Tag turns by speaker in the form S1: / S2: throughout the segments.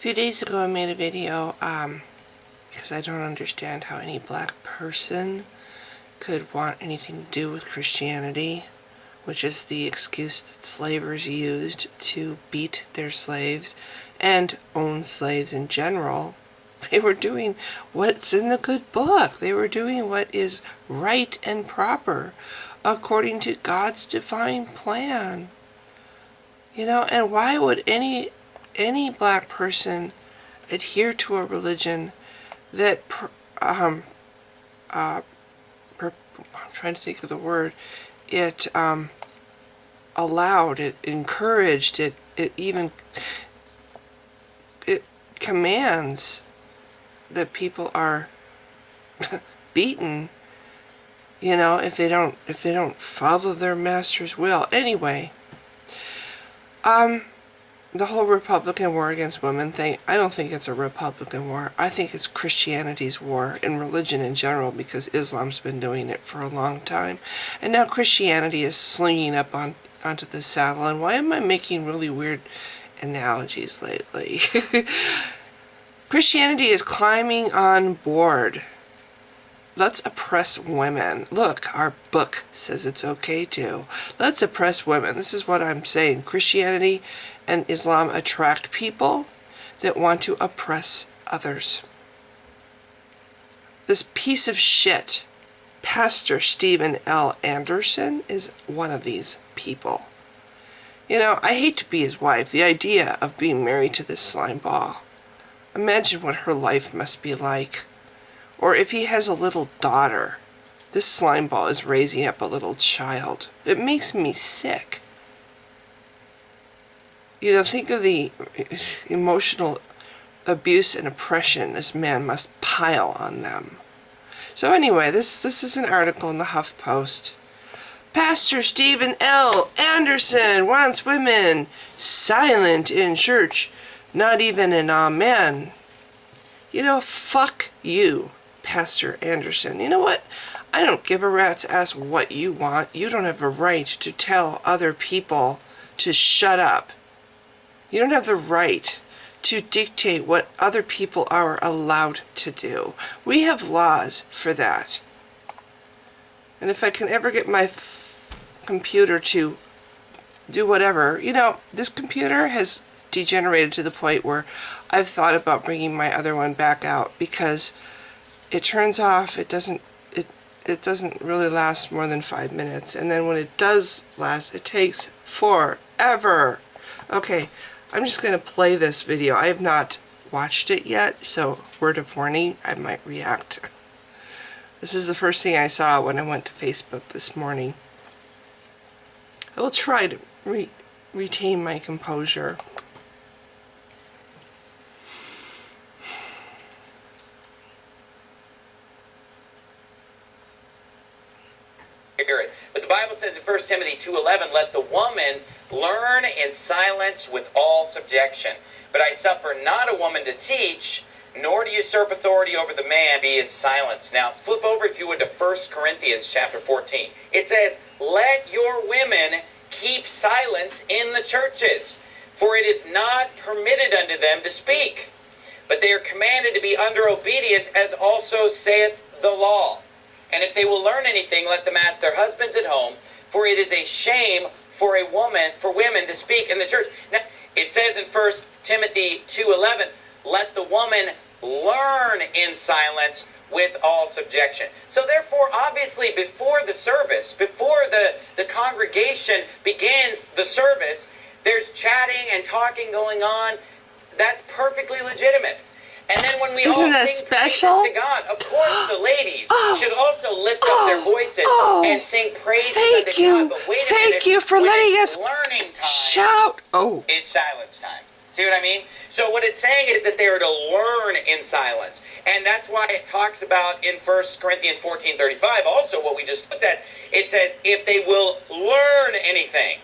S1: few days ago I made a video because I don't understand how any black person could want anything to do with Christianity, which is the excuse that slavers used to beat their slaves and own slaves in general. They were doing what's in the good book. They were doing what is right and proper according to God's divine plan. You know, and why would any black person adhere to a religion that I'm trying to think of the word, it allowed, it encouraged, it commands that people are beaten, you know, if they don't follow their master's will. Anyway, the whole Republican war against women thing, I don't think it's a Republican war. I think it's Christianity's war and religion in general, because Islam's been doing it for a long time. And now Christianity is slinging up onto the saddle. And why am I making really weird analogies lately? Christianity is climbing on board. Let's oppress women. Look, our book says it's okay to. Let's oppress women. This is what I'm saying. Christianity and Islam attract people that want to oppress others. This piece of shit, Pastor Stephen L. Anderson, is one of these people. You know, I hate to be his wife. The idea of being married to this slime ball. Imagine what her life must be like. Or if he has a little daughter, this slime ball is raising up a little child. It makes me sick. You know, think of the emotional abuse and oppression this man must pile on them. So anyway, this is an article in the HuffPost. Pastor Stephen L. Anderson wants women silent in church, not even an amen. You know, fuck you, Pastor Anderson. You know what? I don't give a rat's ass what you want. You don't have a right to tell other people to shut up. You don't have the right to dictate what other people are allowed to do. We have laws for that. And if I can ever get my computer to do whatever, you know, this computer has degenerated to the point where I've thought about bringing my other one back out, because it turns off, it doesn't really last more than 5 minutes, and then when it does last, it takes forever. Okay, I'm just going to play this video. I have not watched it yet, so word of warning, I might react. This is the first thing I saw when I went to Facebook this morning. I will try to retain my composure.
S2: But the Bible says in 1 Timothy 2:11, let the woman learn in silence with all subjection. But I suffer not a woman to teach, nor to usurp authority over the man, be in silence. Now, flip over, if you would, to 1 Corinthians chapter 14. It says, let your women keep silence in the churches, for it is not permitted unto them to speak. But they are commanded to be under obedience, as also saith the law. And if they will learn anything, let them ask their husbands at home, for it is a shame for women to speak in the church. Now, it says in 1 Timothy 2:11, let the woman learn in silence with all subjection. So therefore, obviously, before the service, before the congregation begins the service, there's chatting and talking going on. That's perfectly legitimate. And then when we all sing praises to God, of course the ladies should also lift up their voices and sing praises unto God. But wait a minute,
S1: thank you for letting us
S2: learning time,
S1: shout.
S2: It's silence time. See what I mean? So what it's saying is that they are to learn in silence. And that's why it talks about in 1 Corinthians 14:35, also what we just looked at, it says, if they will learn anything.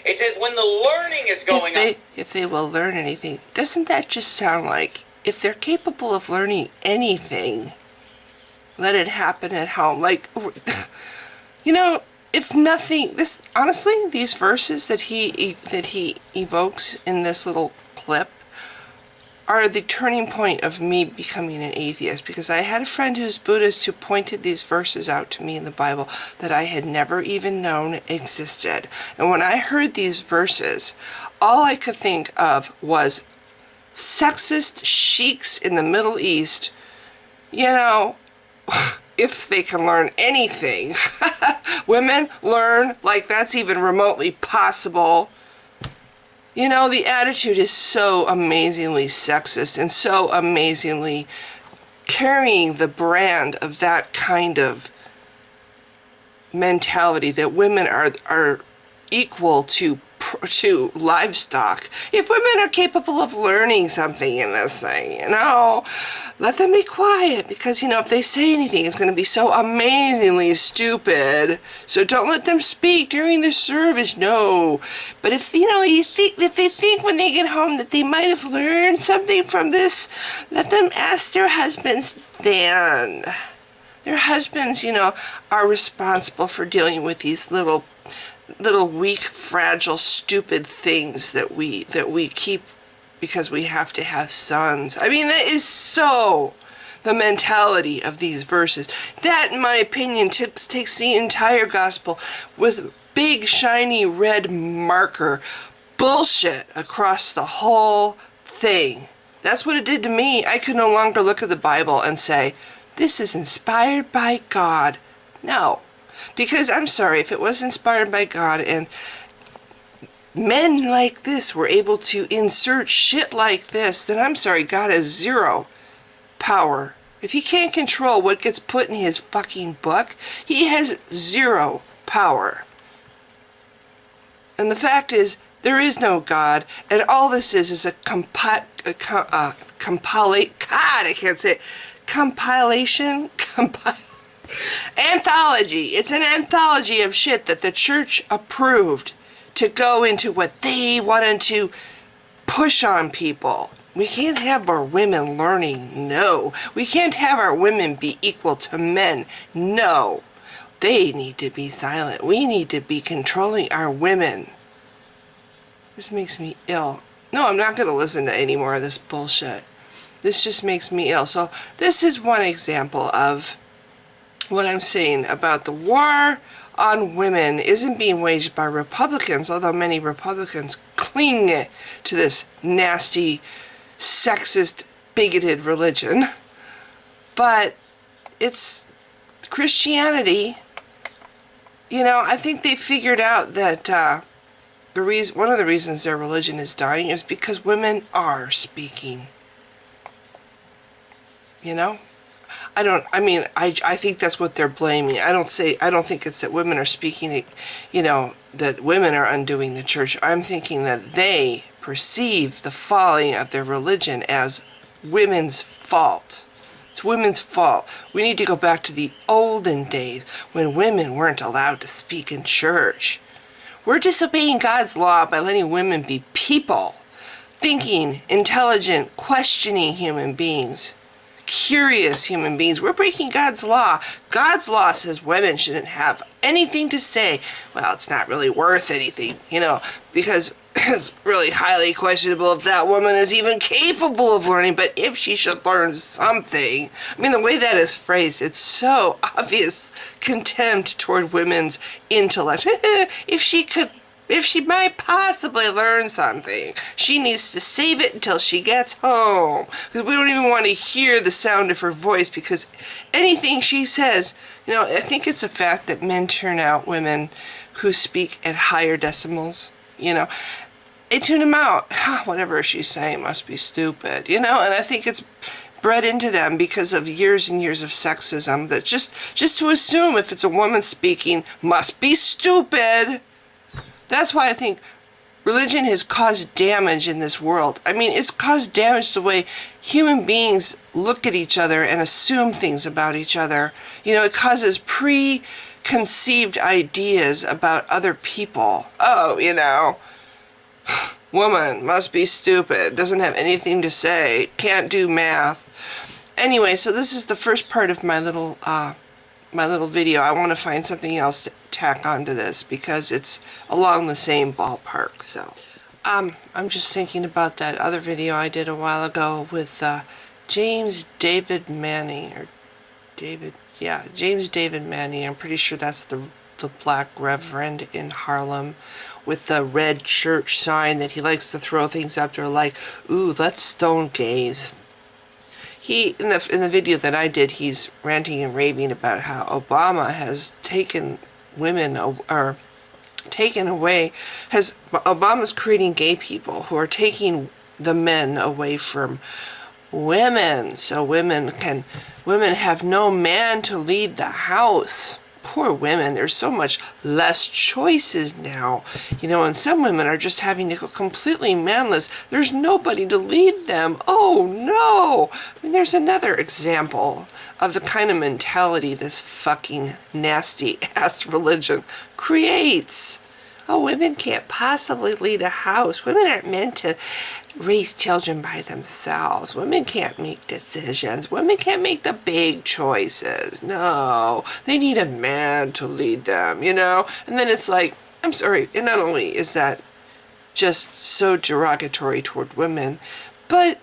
S2: It says when the learning is going on.
S1: If they will learn anything, doesn't that just sound like, if they're capable of learning anything, let it happen at home? Like, you know, if nothing, this, honestly, these verses that he evokes in this little clip are the turning point of me becoming an atheist, because I had a friend who's Buddhist who pointed these verses out to me in the Bible that I had never even known existed. And when I heard these verses, all I could think of was sexist sheiks in the Middle East, you know, if they can learn anything. Women learn like that's even remotely possible. You know, the attitude is so amazingly sexist and so amazingly carrying the brand of that kind of mentality that women are equal to livestock. If women are capable of learning something in this thing, you know, let them be quiet, because, you know, if they say anything, it's going to be so amazingly stupid. So don't let them speak during the service. No. But if, you know, if they think when they get home that they might have learned something from this, let them ask their husbands then. Their husbands, you know, are responsible for dealing with these little weak, fragile, stupid things that we keep because we have to have sons. I mean, that is so the mentality of these verses. That, in my opinion, takes the entire gospel with big, shiny red marker bullshit across the whole thing. That's what it did to me. I could no longer look at the Bible and say, this is inspired by God. No. Because, I'm sorry, if it was inspired by God and men like this were able to insert shit like this, then I'm sorry, God has zero power. If he can't control what gets put in his fucking book, he has zero power. And the fact is, there is no God, and all this is a compilation. Anthology. It's an anthology of shit that the church approved to go into what they wanted to push on people. We can't have our women learning. No. We can't have our women be equal to men. No. They need to be silent. We need to be controlling our women. This makes me ill. No, I'm not going to listen to any more of this bullshit. This just makes me ill. So this is one example of what I'm saying about the war on women isn't being waged by Republicans, although many Republicans cling to this nasty, sexist, bigoted religion. But it's Christianity. You know, I think they figured out that one of the reasons their religion is dying is because women are speaking. You know? I think that's what they're blaming. I don't think it's that women are speaking, you know, that women are undoing the church. I'm thinking that they perceive the falling of their religion as women's fault. It's women's fault. We need to go back to the olden days when women weren't allowed to speak in church. We're disobeying God's law by letting women be people, thinking, intelligent, questioning human beings. Curious human beings. We're breaking God's law. God's law says women shouldn't have anything to say. Well, it's not really worth anything, you know, because it's really highly questionable if that woman is even capable of learning. But if she should learn something, I mean, the way that is phrased, it's so obvious contempt toward women's intellect. If she might possibly learn something, she needs to save it until she gets home. Because we don't even want to hear the sound of her voice, because anything she says, you know, I think it's a fact that men turn out women who speak at higher decimals, you know. They tune them out. Whatever she's saying must be stupid, you know, and I think it's bred into them because of years and years of sexism, that just to assume if it's a woman speaking must be stupid. That's why I think religion has caused damage in this world. I mean, it's caused damage the way human beings look at each other and assume things about each other. You know, it causes preconceived ideas about other people. Oh, you know, woman must be stupid, doesn't have anything to say, can't do math. Anyway, so this is the first part of my little video. I want to find something else to tack onto this because it's along the same ballpark. So, I'm just thinking about that other video I did a while ago with James David Manning, or James David Manning. I'm pretty sure that's the black reverend in Harlem with the red church sign that he likes to throw things up there like, ooh, let's stone gays. He, in the video that I did, he's ranting and raving about how Obama has taken women, or taken away, Obama's creating gay people who are taking the men away from women, so women have no man to lead the house. Poor women, there's so much less choices now, and some women are just having to go completely manless. There's nobody to lead them. Oh no! I mean, there's another example of the kind of mentality this fucking nasty ass religion creates. Oh, women can't possibly lead a house. Women aren't meant to raise children by themselves. Women can't make decisions. Women can't make the big choices. No, they need a man to lead them, And then it's like, I'm sorry, and not only is that just so derogatory toward women, but,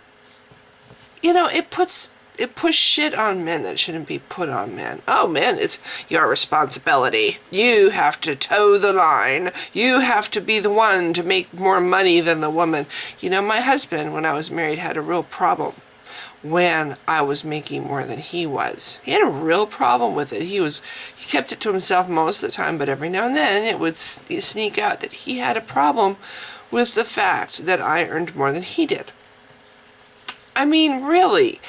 S1: it puts shit on men that shouldn't be put on men. Oh man, it's your responsibility. You have to toe the line. You have to be the one to make more money than the woman. My husband, when I was married, had a real problem when I was making more than he was. He had a real problem with it. He kept it to himself most of the time, but every now and then it would sneak out that he had a problem with the fact that I earned more than he did. I mean, really.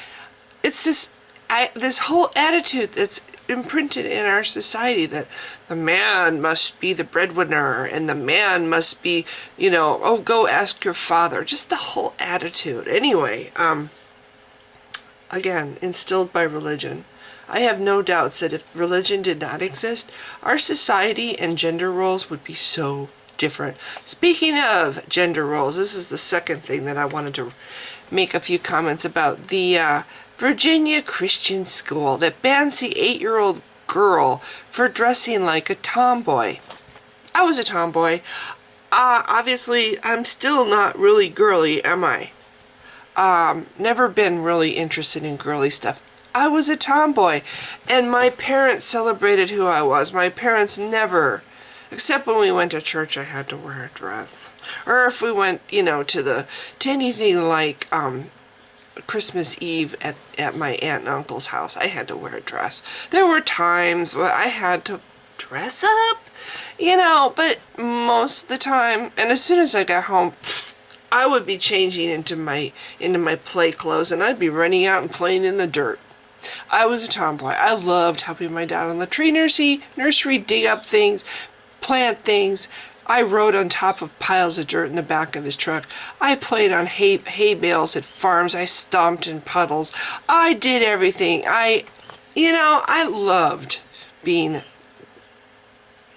S1: It's this whole attitude that's imprinted in our society that the man must be the breadwinner and the man must be, oh, go ask your father. Just the whole attitude. Anyway, again, instilled by religion. I have no doubts that if religion did not exist, our society and gender roles would be so different. Speaking of gender roles, this is the second thing that I wanted to make a few comments about. The Virginia Christian school that bans the 8-year-old girl for dressing like a tomboy. I was a tomboy. Obviously, I'm still not really girly, am I? Never been really interested in girly stuff. I was a tomboy, and my parents celebrated who I was. My parents never, except when we went to church, I had to wear a dress. Or if we went, to anything like, Christmas Eve at my aunt and uncle's house, I had to wear a dress. There were times where I had to dress up, but most of the time, and as soon as I got home, I would be changing into my play clothes, and I'd be running out and playing in the dirt. I was a tomboy. I loved helping my dad on the tree nursery, dig up things, plant things. I rode on top of piles of dirt in the back of his truck. I played on hay bales at farms. I stomped in puddles. I did everything. I loved being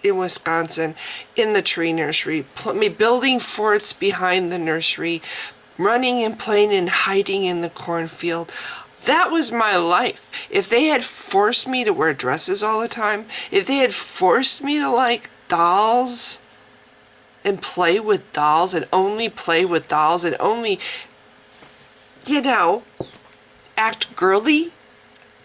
S1: in Wisconsin in the tree nursery, building forts behind the nursery, running and playing and hiding in the cornfield. That was my life. If they had forced me to wear dresses all the time, if they had forced me to like dolls, and play with dolls and only play with dolls and only, act girly,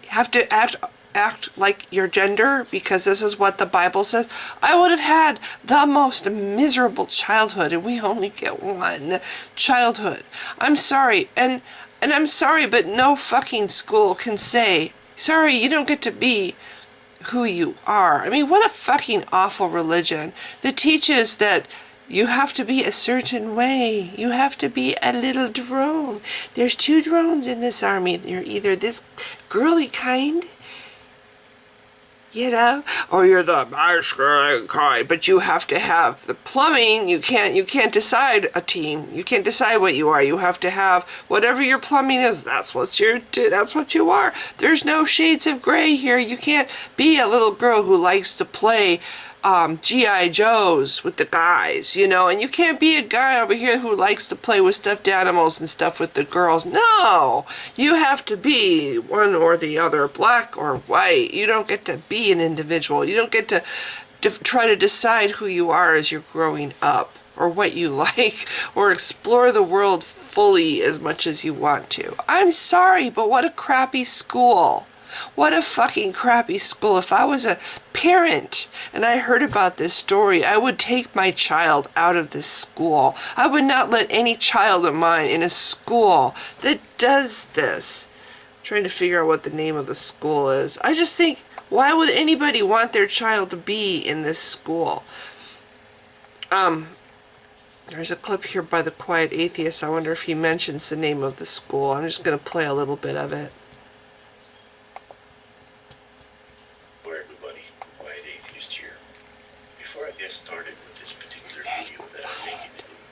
S1: have to act like your gender because this is what the Bible says, I would have had the most miserable childhood, and we only get one childhood. I'm sorry, and I'm sorry, but no fucking school can say, sorry, you don't get to be who you are. I mean, what a fucking awful religion that teaches that you have to be a certain way. You have to be a little drone. There's 2 drones in this army. You're either this girly kind, or you're the masculine kind. But you have to have the plumbing. You can't decide a team. You can't decide what you are. You have to have whatever your plumbing is. That's what you are. There's no shades of gray here. You can't be a little girl who likes to play G.I. Joes with the guys, and you can't be a guy over here who likes to play with stuffed animals and stuff with the girls. No, you have to be one or the other, black or white. You don't get to be an individual. You don't get to try to decide who you are as you're growing up. or what you like, or explore the world fully as much as you want to. I'm sorry, but what a crappy school. What a fucking crappy school. If I was a parent and I heard about this story, I would take my child out of this school. I would not let any child of mine in a school that does this. I'm trying to figure out what the name of the school is. I just think, why would anybody want their child to be in this school? There's a clip here by the Quiet Atheist. I wonder if he mentions the name of the school. I'm just going to play a little bit of it.
S3: Get started with this particular video that I'm making today,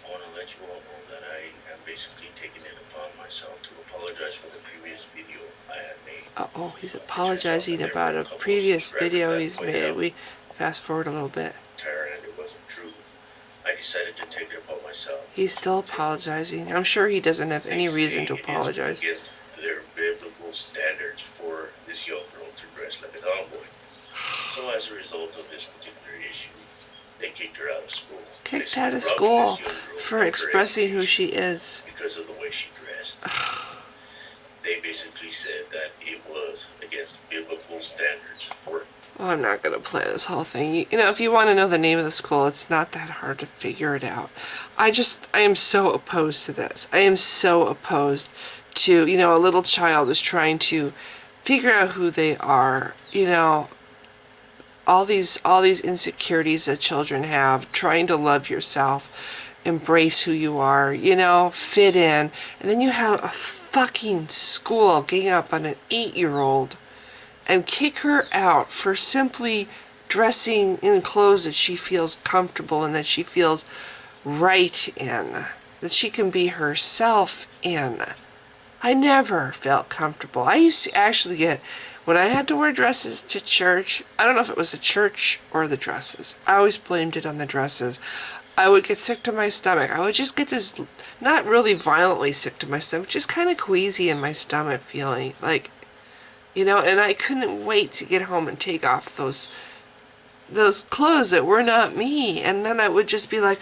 S3: I want to let you all know that I am basically taking it upon myself to apologize for the previous video I had made.
S1: Uh-oh, he's apologizing about a previous video he's made. We fast forward a little bit.
S3: And it wasn't true. I decided to take it upon myself.
S1: He's still apologizing. I'm sure he doesn't have any reason to apologize.
S3: It is against their biblical standards for this young girl to dress like a tomboy. So as a result of this particular issue, they kicked her out of school.
S1: Kicked out of school for expressing who she is.
S3: Because of the way she dressed. They basically said that it was against biblical standards for...
S1: Well, I'm not going to play this whole thing. You know, if you want to know the name of the school, it's not that hard to figure it out. I am so opposed to this. I am so opposed to, you know, a little child is trying to figure out who they are, you know, all these insecurities that children have, trying to love yourself, embrace who you are, you know, fit in. And then you have a fucking school gang up on an 8-year-old and kick her out for simply dressing in clothes that she feels comfortable and that she feels right in, that she can be herself in. I never felt comfortable. I used to actually get, when I had to wear dresses to church, I don't know if it was the church or the dresses. I always blamed it on the dresses. I would get sick to my stomach. I would just get this, not really violently sick to my stomach, just kind of queasy in my stomach feeling. Like, you know, and I couldn't wait to get home and take off those clothes that were not me. And then I would just be like,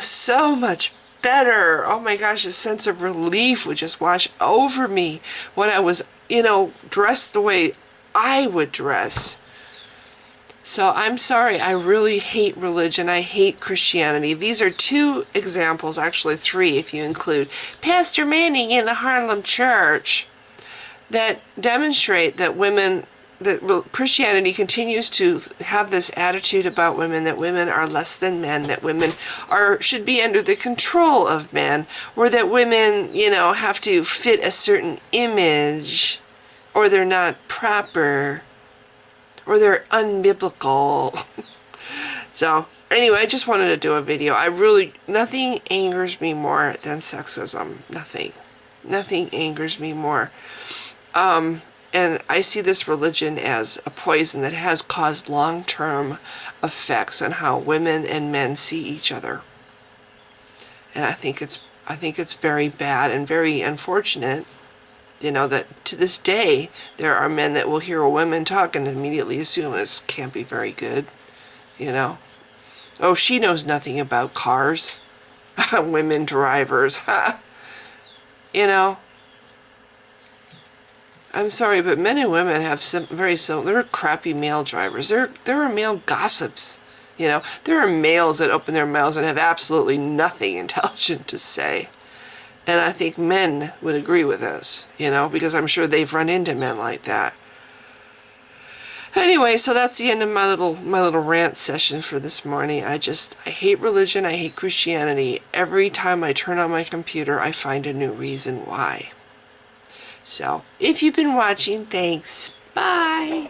S1: so much better. Oh my gosh, a sense of relief would just wash over me when I was, you know, dressed the way I would dress. So I'm sorry, I really hate religion. I hate Christianity. These are 2 examples, actually 3 if you include Pastor Manning in the Harlem Church, that demonstrate that Christianity continues to have this attitude about women, that women are less than men, that women should be under the control of men, or that women, you know, have to fit a certain image, or they're not proper, or they're unbiblical. So, anyway, I just wanted to do a video. Nothing angers me more than sexism. Nothing. Nothing angers me more. And I see this religion as a poison that has caused long-term effects on how women and men see each other. And I think it's very bad and very unfortunate, you know, that to this day there are men that will hear a woman talk and immediately assume this can't be very good, you know. Oh, she knows nothing about cars. Women drivers, you know. I'm sorry, but men and women have they're crappy male drivers. There are male gossips, you know. There are males that open their mouths and have absolutely nothing intelligent to say. And I think men would agree with this, you know, because I'm sure they've run into men like that. Anyway, so that's the end of my little rant session for this morning. I hate religion, I hate Christianity. Every time I turn on my computer, I find a new reason why. So, if you've been watching, thanks. Bye.